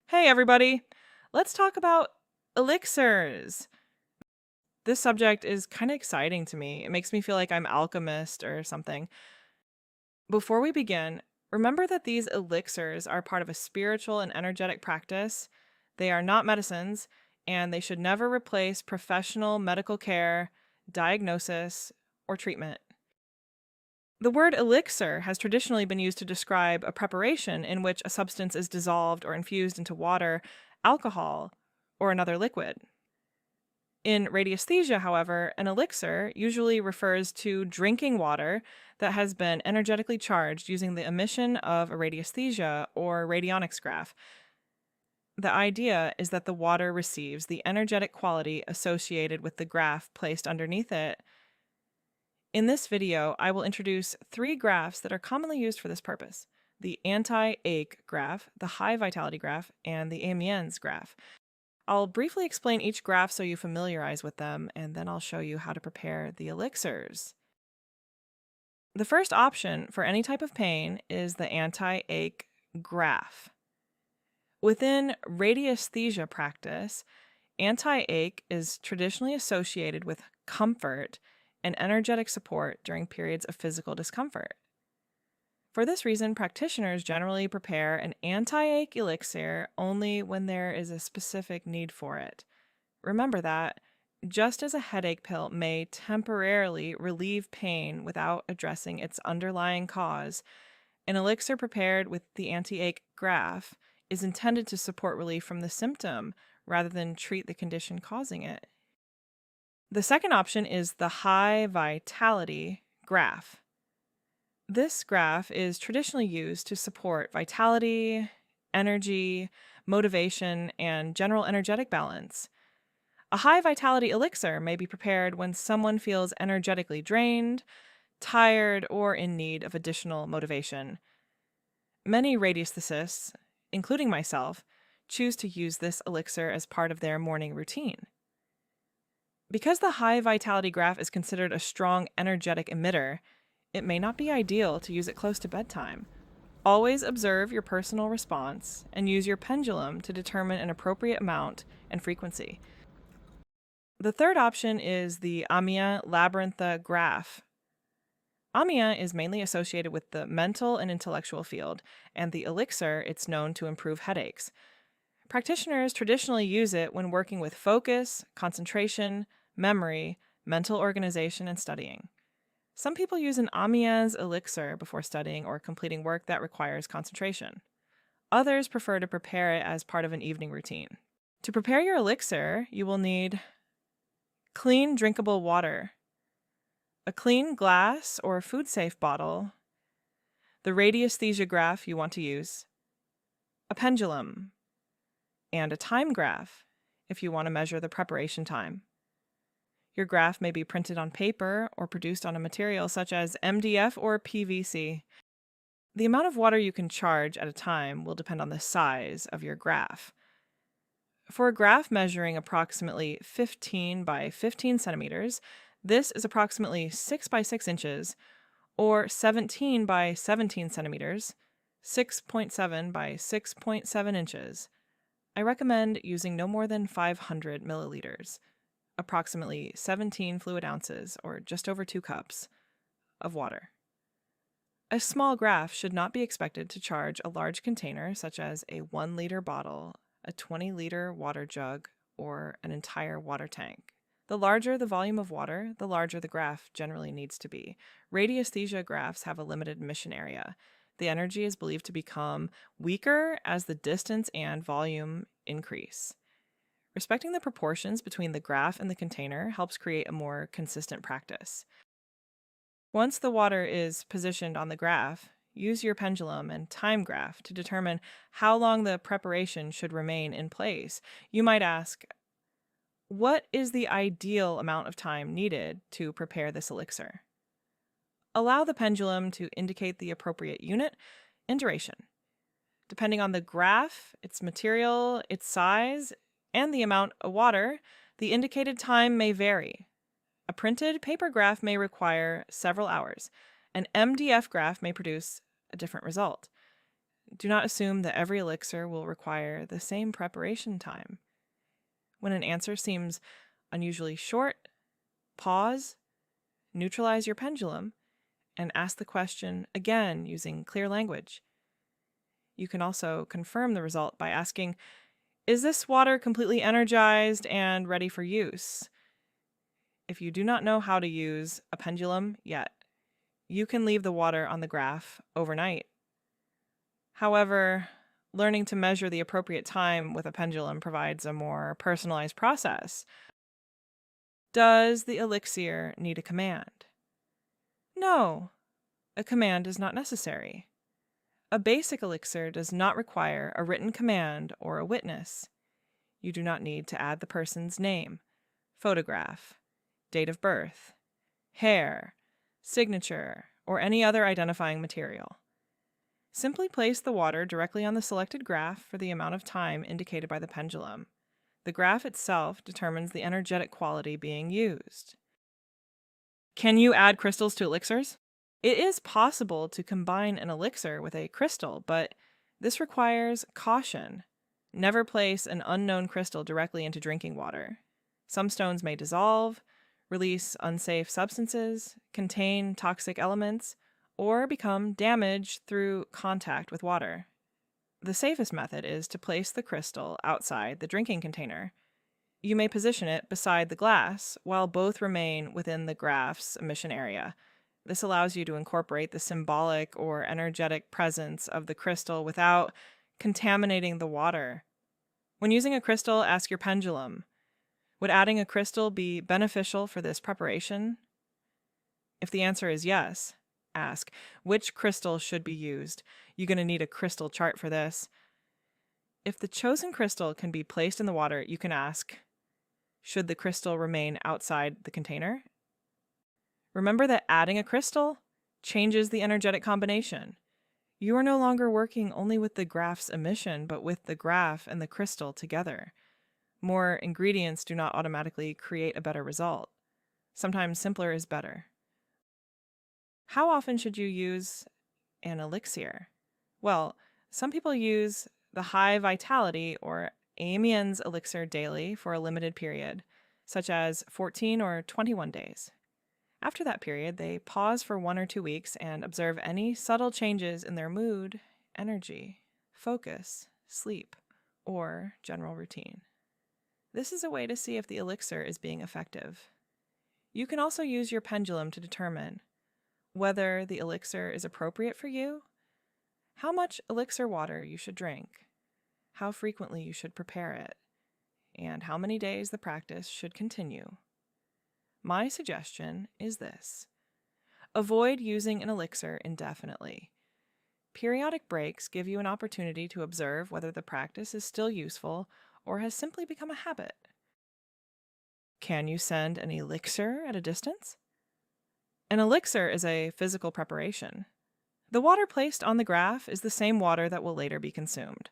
Hey, everybody. Let's talk about elixirs. This subject is kind of exciting to me. It makes me feel like I'm alchemist or something. Before we begin, remember that these elixirs are part of a spiritual and energetic practice. They are not medicines, and they should never replace professional medical care, diagnosis, or treatment. The word elixir has traditionally been used to describe a preparation in which a substance is dissolved or infused into water, alcohol, or another liquid. In radiesthesia, however, an elixir usually refers to drinking water that has been energetically charged using the emission of a radiesthesia or radionics graph. The idea is that the water receives the energetic quality associated with the graph placed underneath it. In this video, I will introduce three graphs that are commonly used for this purpose: the anti-ache graph, the high vitality graph, and the amiens graph. I'll briefly explain each graph so you familiarize with them, and then I'll show you how to prepare the elixirs. The first option for any type of pain is the anti-ache graph. Within radiesthesia practice, anti-ache is traditionally associated with comfort and energetic support during periods of physical discomfort. For this reason, practitioners generally prepare an anti-ache elixir only when there is a specific need for it. Remember that, just as a headache pill may temporarily relieve pain without addressing its underlying cause, an elixir prepared with the anti-ache graph is intended to support relief from the symptom rather than treat the condition causing it. The second option is the high vitality graph. This graph is traditionally used to support vitality, energy, motivation, and general energetic balance. A high vitality elixir may be prepared when someone feels energetically drained, tired, or in need of additional motivation. Many radiesthesists, including myself, choose to use this elixir as part of their morning routine. Because the high vitality graph is considered a strong energetic emitter, it may not be ideal to use it close to bedtime. Always observe your personal response and use your pendulum to determine an appropriate amount and frequency. The third option is the Amia labyrintha graph. Amia is mainly associated with the mental and intellectual field, and the elixir it's known to improve headaches. Practitioners traditionally use it when working with focus, concentration, memory, mental organization, and studying. Some people use an amiens elixir before studying or completing work that requires concentration. Others prefer to prepare it as part of an evening routine. To prepare your elixir, you will need clean, drinkable water, a clean glass or food-safe bottle, the radiesthesia graph you want to use, a pendulum, and a time graph if you want to measure the preparation time. Your graph may be printed on paper or produced on a material such as MDF or PVC. The amount of water you can charge at a time will depend on the size of your graph. For a graph measuring approximately 15 by 15 centimeters, this is approximately 6 by 6 inches, or 17 by 17 centimeters, 6.7 by 6.7 inches. I recommend using no more than 500 milliliters, approximately 17 fluid ounces, or just over 2 cups, of water. A small graph should not be expected to charge a large container such as a 1-liter bottle, a 20-liter water jug, or an entire water tank. The larger the volume of water, the larger the graph generally needs to be. Radiesthesia graphs have a limited emission area. The energy is believed to become weaker as the distance and volume increase. Respecting the proportions between the graph and the container helps create a more consistent practice. Once the water is positioned on the graph, use your pendulum and time graph to determine how long the preparation should remain in place. You might ask, what is the ideal amount of time needed to prepare this elixir? Allow the pendulum to indicate the appropriate unit and duration. Depending on the graph, its material, its size, and the amount of water, the indicated time may vary. A printed paper graph may require several hours. An MDF graph may produce a different result. do not assume that every elixir will require the same preparation time. When an answer seems unusually short, pause, neutralize your pendulum, and ask the question again using clear language. You can also confirm the result by asking, "Is this water completely energized and ready for use?" If you do not know how to use a pendulum yet, you can leave the water on the graph overnight. However, learning to measure the appropriate time with a pendulum provides a more personalized process. Does the elixir need a command? No, a command is not necessary. A basic elixir does not require a written command or a witness. You do not need to add the person's name, photograph, date of birth, hair, signature, or any other identifying material. Simply place the water directly on the selected graph for the amount of time indicated by the pendulum. The graph itself determines the energetic quality being used. Can you add crystals to elixirs? It is possible to combine an elixir with a crystal, but this requires caution. Never place an unknown crystal directly into drinking water. Some stones may dissolve, release unsafe substances, contain toxic elements, or become damaged through contact with water. The safest method is to place the crystal outside the drinking container. You may position it beside the glass while both remain within the graph's emission area. This allows you to incorporate the symbolic or energetic presence of the crystal without contaminating the water. When using a crystal, ask your pendulum, would adding a crystal be beneficial for this preparation? If the answer is yes, ask, which crystal should be used? You're going to need a crystal chart for this. If the chosen crystal can be placed in the water, you can ask, should the crystal remain outside the container? Remember that adding a crystal changes the energetic combination. You are no longer working only with the graph's emission, but with the graph and the crystal together. More ingredients do not automatically create a better result. Sometimes simpler is better. How often should you use an elixir? Well, some people use the high vitality or Amiens elixir daily for a limited period, such as 14 or 21 days. After that period, they pause for 1 or 2 weeks and observe any subtle changes in their mood, energy, focus, sleep, or general routine. This is a way to see if the elixir is being effective. You can also use your pendulum to determine whether the elixir is appropriate for you, how much elixir water you should drink, how frequently you should prepare it, and how many days the practice should continue. My suggestion is this: avoid using an elixir indefinitely. Periodic breaks give you an opportunity to observe whether the practice is still useful or has simply become a habit. Can you send an elixir at a distance? An elixir is a physical preparation. The water placed on the graph is the same water that will later be consumed.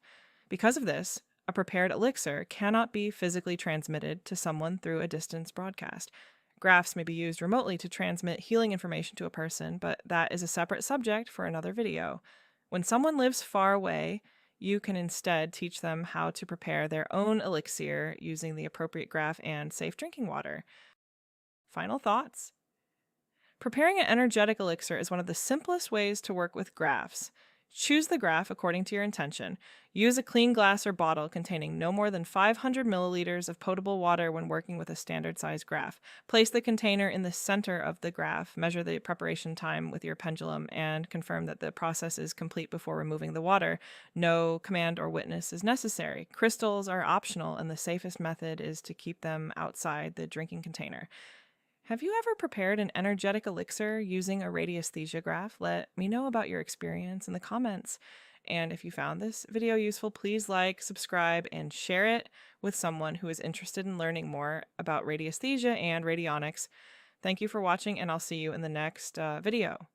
Because of this, a prepared elixir cannot be physically transmitted to someone through a distance broadcast. Graphs may be used remotely to transmit healing information to a person, but that is a separate subject for another video. When someone lives far away, you can instead teach them how to prepare their own elixir using the appropriate graph and safe drinking water. Final thoughts? Preparing an energetic elixir is one of the simplest ways to work with graphs. Choose the graph according to your intention. Use a clean glass or bottle containing no more than 500 milliliters of potable water when working with a standard-sized graph. Place the container in the center of the graph, measure the preparation time with your pendulum, and confirm that the process is complete before removing the water. No command or witness is necessary. Crystals are optional, and the safest method is to keep them outside the drinking container. Have you ever prepared an energetic elixir using a radiesthesia graph? Let me know about your experience in the comments. And if you found this video useful, please like, subscribe, and share it with someone who is interested in learning more about radiesthesia and radionics. Thank you for watching, and I'll see you in the next video.